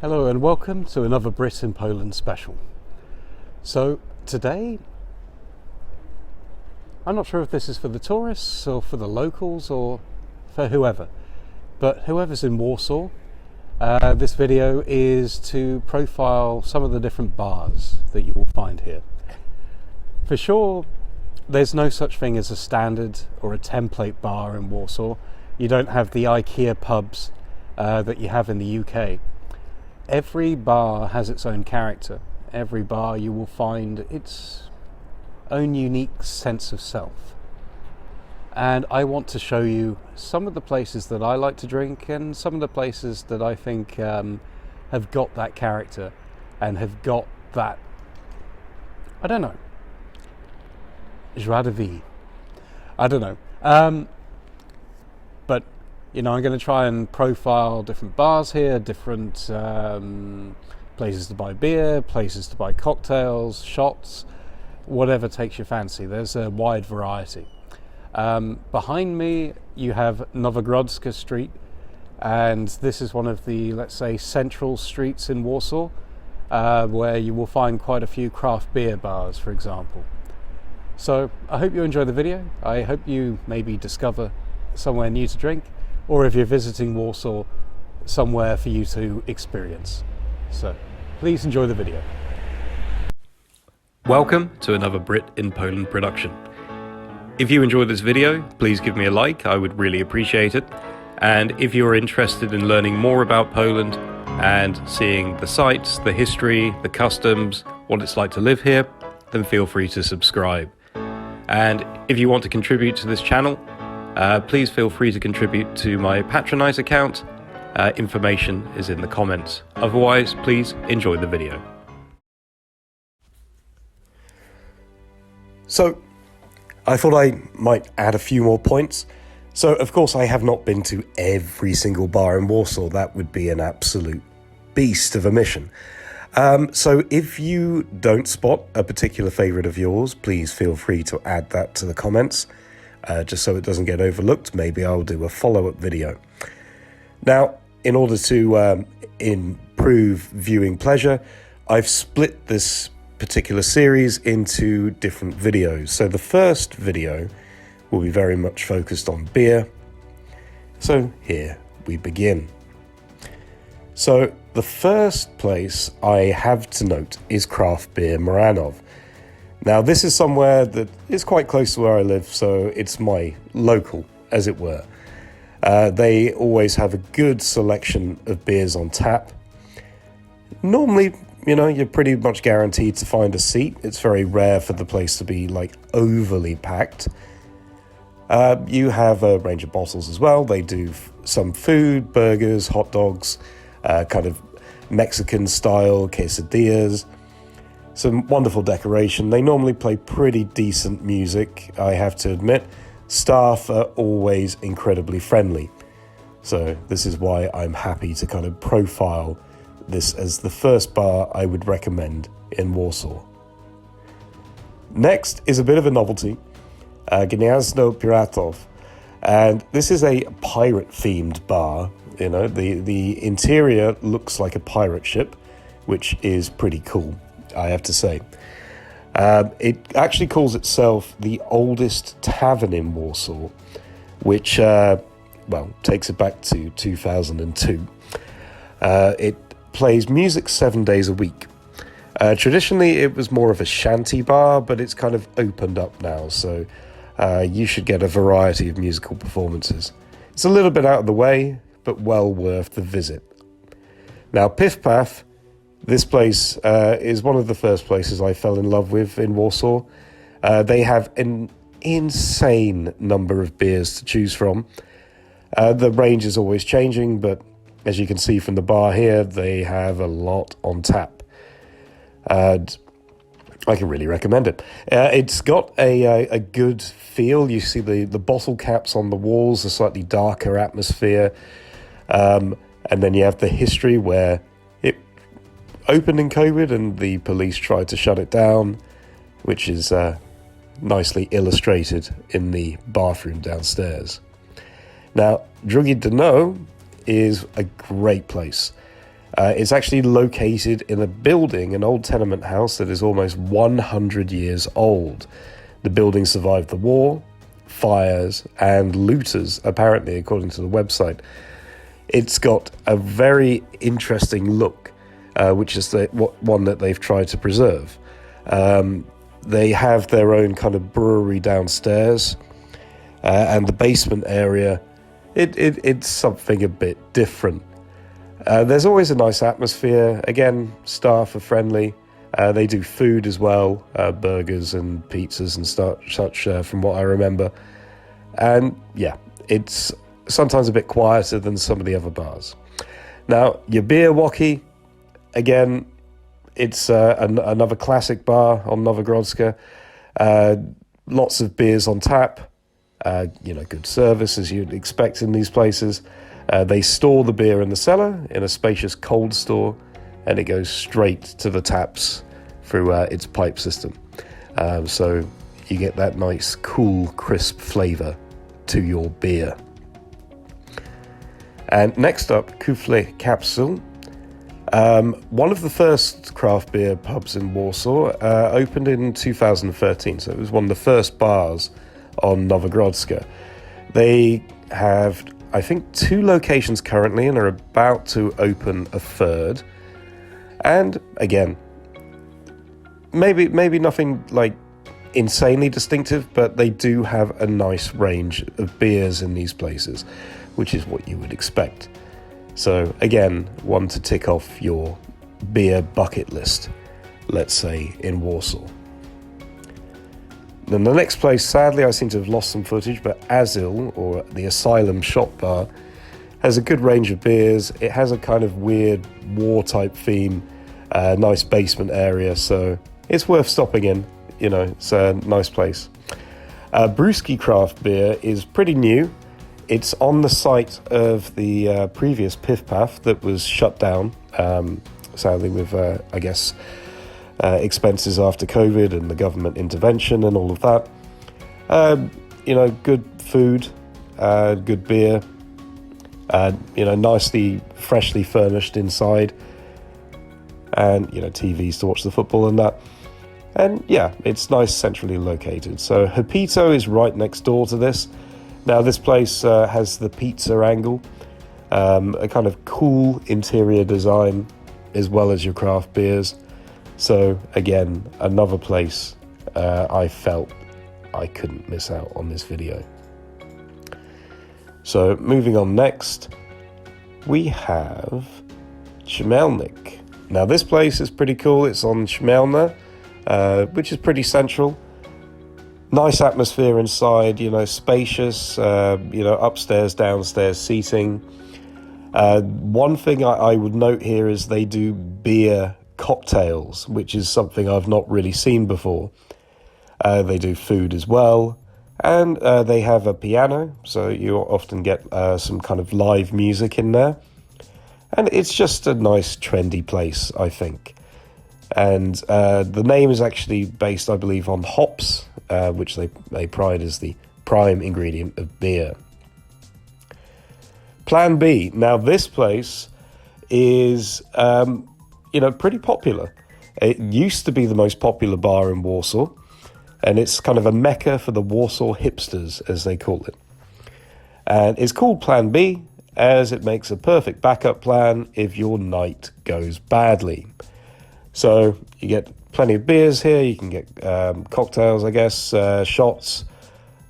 Hello and welcome to another Brit in Poland special. So today, I'm not sure if this is for the tourists or for the locals or for whoever, but whoever's in Warsaw, this video is to profile some of the different bars that you will find here. For sure, there's no such thing as a standard or a template bar in Warsaw. You don't have the IKEA pubs that you have in the UK. Every bar has its own character. Every bar you will find its own unique sense of self. And I want to show you some of the places that I like to drink and some of the places that I think have got that character and have got that, I don't know, joie de vivre. I don't know. But you know, I'm going to try and profile different bars here, different places to buy beer, places to buy cocktails, shots, whatever takes your fancy. There's a wide variety. Behind me you have Nowogrodzka Street, and this is one of the, let's say, central streets in Warsaw, where you will find quite a few craft beer bars, for example. So I hope you enjoy the video. I hope you maybe discover somewhere new to drink, or if you're visiting Warsaw, somewhere for you to experience. So please enjoy the video. Welcome to another Brit in Poland production. If you enjoyed this video, please give me a like, I would really appreciate it. And if you're interested in learning more about Poland and seeing the sights, the history, the customs, what it's like to live here, then feel free to subscribe. And if you want to contribute to this channel, please feel free to contribute to my Patronize account. Information is in the comments. Otherwise, please enjoy the video. So, I thought I might add a few more points. So, of course, I have not been to every single bar in Warsaw. That would be an absolute beast of a mission. So if you don't spot a particular favourite of yours, please feel free to add that to the comments. Just so it doesn't get overlooked. Maybe I'll do a follow-up video. Now, in order to improve viewing pleasure, I've split this particular series into different videos. So the first video will be very much focused on beer. So here we begin. So the first place I have to note is craft beer Muranow. Now, this is somewhere that is quite close to where I live, so it's my local, as it were. They always have a good selection of beers on tap. Normally, you know, you're pretty much guaranteed to find a seat. It's very rare for the place to be, like, overly packed. You have a range of bottles as well. They do some food, burgers, hot dogs, kind of Mexican-style quesadillas. Some wonderful decoration. They normally play pretty decent music, I have to admit. Staff are always incredibly friendly. So this is why I'm happy to kind of profile this as the first bar I would recommend in Warsaw. Next is a bit of a novelty, Gniazdo Piratow. And this is a pirate-themed bar. You know, the interior looks like a pirate ship, which is pretty cool, I have to say. It actually calls itself the oldest tavern in Warsaw, which, takes it back to 2002. It plays music 7 days a week. Traditionally, it was more of a shanty bar, but it's kind of opened up now, so you should get a variety of musical performances. It's a little bit out of the way, but well worth the visit. Now, Piw Paw, this place is one of the first places I fell in love with in Warsaw. They have an insane number of beers to choose from. The range is always changing, but as you can see from the bar here, they have a lot on tap. And I can really recommend it. It's got a good feel. You see the bottle caps on the walls, a slightly darker atmosphere. And then you have the history where it opened in COVID and the police tried to shut it down, which is nicely illustrated in the bathroom downstairs. Now, Drugie Dno is a great place. It's actually located in a building, an old tenement house that is almost 100 years old. The building survived the war, fires, and looters, apparently, according to the website. It's got a very interesting look, which is one that they've tried to preserve. They have their own kind of brewery downstairs, and the basement area, it's something a bit different. There's always a nice atmosphere. Again, staff are friendly. They do food as well, burgers and pizzas and such, from what I remember. And yeah, it's sometimes a bit quieter than some of the other bars. Now, Jabeerwocky, again, it's another classic bar on Nowogrodzka. Lots of beers on tap. Good service as you'd expect in these places. They store the beer in the cellar in a spacious cold store, and it goes straight to the taps through its pipe system. So you get that nice, cool, crisp flavour to your beer. And next up, Kuflei Kapsle. One of the first craft beer pubs in Warsaw, opened in 2013, so it was one of the first bars on Nowogrodzka. They have, I think, 2 locations currently and are about to open a third. And again, maybe nothing like insanely distinctive, but they do have a nice range of beers in these places, which is what you would expect. So again, one to tick off your beer bucket list, let's say, in Warsaw. Then the next place, sadly, I seem to have lost some footage, but Azyl, or the Asylum Shop Bar, has a good range of beers. It has a kind of weird war-type theme, nice basement area, so it's worth stopping in. It's a nice place. Brewski craft beer is pretty new. It's on the site of the previous Piw Paw that was shut down, sadly, with, expenses after COVID and the government intervention and all of that. Good food, good beer, nicely, freshly furnished inside, and, TVs to watch the football and that. And yeah, it's nice, centrally located. So Hopito is right next door to this. Now, this place has the pizza angle, a kind of cool interior design, as well as your craft beers. So again, another place I felt I couldn't miss out on this video. So moving on next, we have Chmielnik. Now, this place is pretty cool. It's on Chmielna, which is pretty central. Nice atmosphere inside, spacious, upstairs, downstairs seating. One thing I would note here is they do beer cocktails, which is something I've not really seen before. They do food as well, and they have a piano, so you often get some kind of live music in there. And it's just a nice, trendy place, I think. And the name is actually based, I believe, on hops, which they pride as the prime ingredient of beer. Plan B. Now, this place is, pretty popular. It used to be the most popular bar in Warsaw, and it's kind of a mecca for the Warsaw hipsters, as they call it. And it's called Plan B, as it makes a perfect backup plan if your night goes badly. So you get plenty of beers here, you can get cocktails, I guess, shots,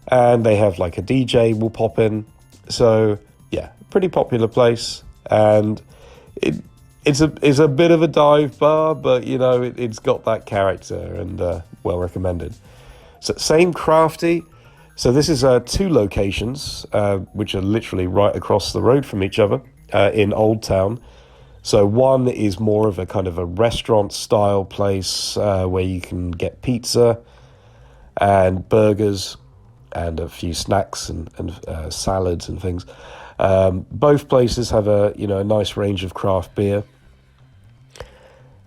and they have like a DJ will pop in. So yeah, pretty popular place, and it's a bit of a dive bar, but it's got that character, and well recommended. So same Krafty. So this is 2 locations, which are literally right across the road from each other in Old Town. So one is more of a kind of a restaurant-style place where you can get pizza and burgers and a few snacks and salads and things. Both places have a nice range of craft beer.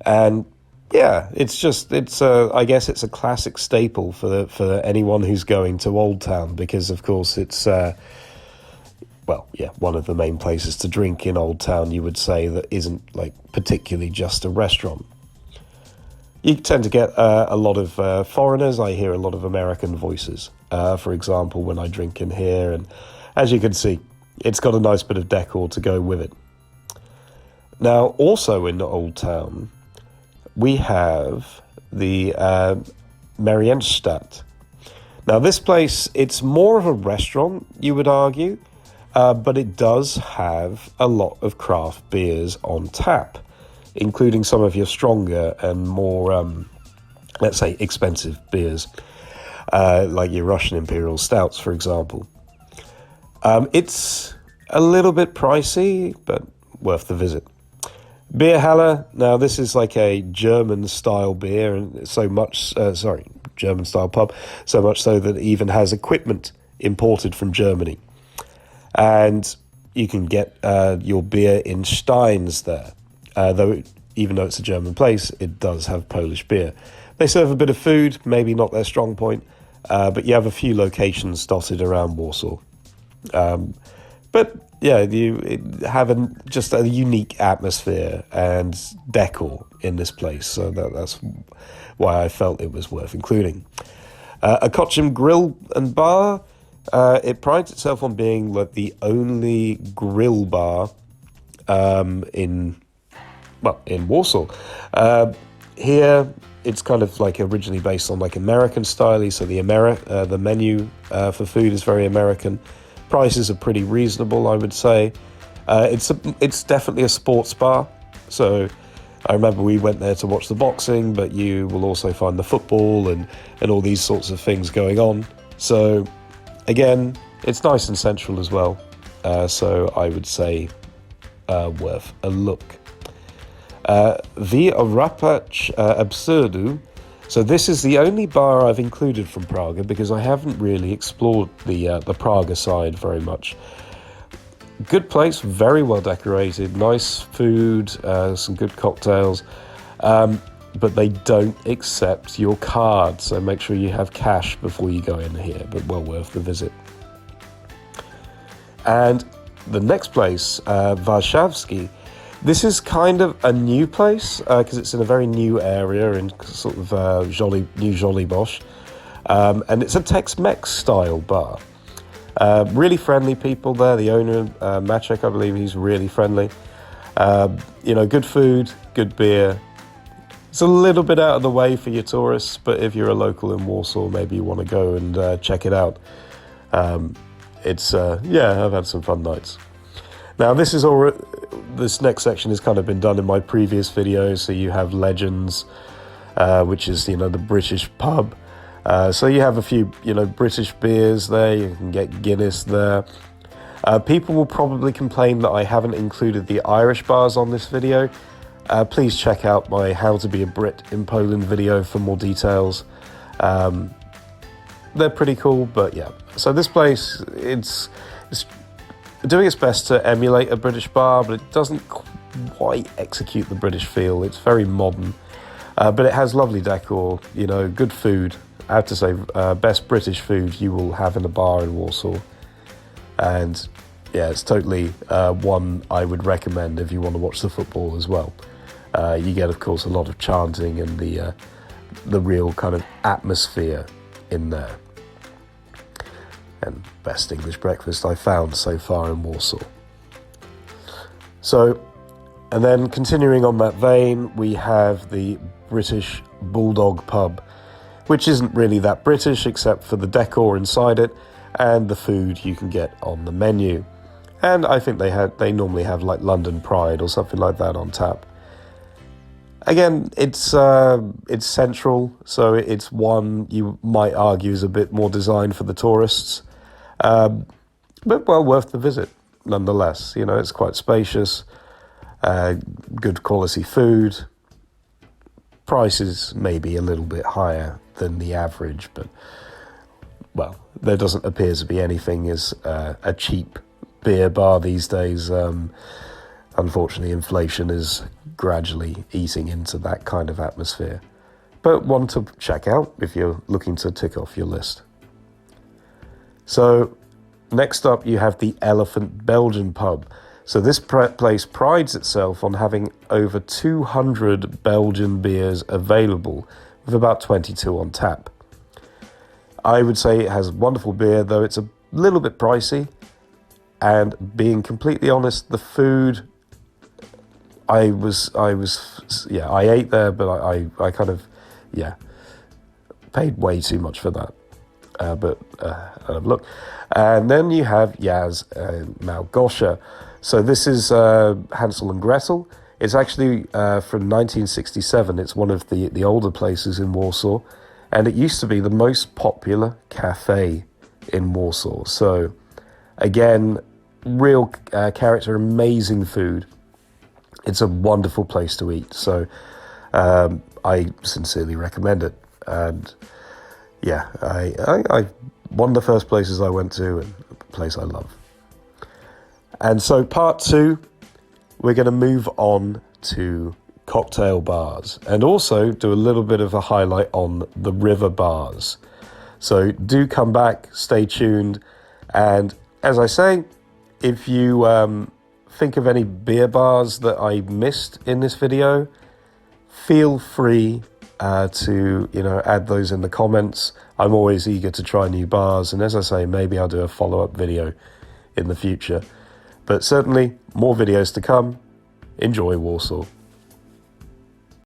And yeah, I guess it's a classic staple for anyone who's going to Old Town, because of course it's well, yeah, one of the main places to drink in Old Town, you would say, that isn't like particularly just a restaurant. You tend to get a lot of foreigners. I hear a lot of American voices, for example, when I drink in here. And as you can see, it's got a nice bit of decor to go with it. Now, also in Old Town, we have the Maryensztadt. Now, this place, it's more of a restaurant, you would argue, but it does have a lot of craft beers on tap, including some of your stronger and more, let's say, expensive beers, like your Russian Imperial Stouts, for example. It's a little bit pricey, but worth the visit. Bierhalle, now this is like a German-style beer, and German-style pub, so much so that it even has equipment imported from Germany. And you can get your beer in steins there. Even though it's a German place, it does have Polish beer. They serve a bit of food, maybe not their strong point, but you have a few locations dotted around Warsaw. But yeah, you have just a unique atmosphere and decor in this place, so that's why I felt it was worth including. Okocin Grill and Bar, it prides itself on being like the only grill bar in Warsaw. Here, it's kind of like originally based on like American style, so the menu for food is very American. Prices are pretty reasonable, I would say. It's definitely a sports bar, so I remember we went there to watch the boxing, but you will also find the football and all these sorts of things going on. So again, it's nice and central as well, so I would say worth a look. Absurdu. So this is the only bar I've included from Prague because I haven't really explored the Prague side very much. Good place, very well decorated, nice food, some good cocktails, but they don't accept your card, so make sure you have cash before you go in here, but well worth the visit. And the next place, Warszawski. This is kind of a new place because it's in a very new area in sort of New Jolly Bosch. And it's a Tex-Mex style bar. Really friendly people there. The owner, Maciek, I believe, he's really friendly. Good food, good beer. It's a little bit out of the way for your tourists, but if you're a local in Warsaw, maybe you want to go and check it out. I've had some fun nights. Now, this next section has kind of been done in my previous videos. So you have Legends, which is, the British pub. So you have a few, British beers there. You can get Guinness there. People will probably complain that I haven't included the Irish bars on this video. Please check out my How to Be a Brit in Poland video for more details. They're pretty cool, but yeah. So this place, it's doing its best to emulate a British bar, but it doesn't quite execute the British feel. It's very modern, but it has lovely decor, good food. I have to say, best British food you will have in a bar in Warsaw. And yeah, it's totally one I would recommend if you want to watch the football as well. You get, of course, a lot of chanting and the real kind of atmosphere in there. And best English breakfast I found so far in Warsaw. So, and then continuing on that vein, we have the British Bulldog pub, which isn't really that British except for the decor inside it and the food you can get on the menu. And I think they normally have like London Pride or something like that on tap. Again, it's central, so it's one you might argue is a bit more designed for the tourists. But well worth the visit nonetheless. It's quite spacious, good quality food. Prices may be a little bit higher than the average, but well, there doesn't appear to be anything as a cheap beer bar these days. Unfortunately, inflation is gradually eating into that kind of atmosphere. But one to check out if you're looking to tick off your list. So next up you have the Elephant Belgian pub. So this place prides itself on having over 200 Belgian beers available, with about 22 on tap. I would say it has wonderful beer, though it's a little bit pricey. And being completely honest, the food, I ate there, but I kind of, paid way too much for that. But look. And then you have Yaz and Malgosia. So this is Hansel and Gretel. It's actually from 1967. It's one of the older places in Warsaw. And it used to be the most popular cafe in Warsaw. So, again, real character, amazing food. It's a wonderful place to eat. So, I sincerely recommend it. And, yeah, I one of the first places I went to and a place I love. And so part 2, we're going to move on to cocktail bars and also do a little bit of a highlight on the river bars. So do come back, stay tuned. And as I say, if you think of any beer bars that I missed in this video, feel free to add those in the comments. I'm always eager to try new bars, and as I say, maybe I'll do a follow-up video in the future. But certainly more videos to come. Enjoy Warsaw.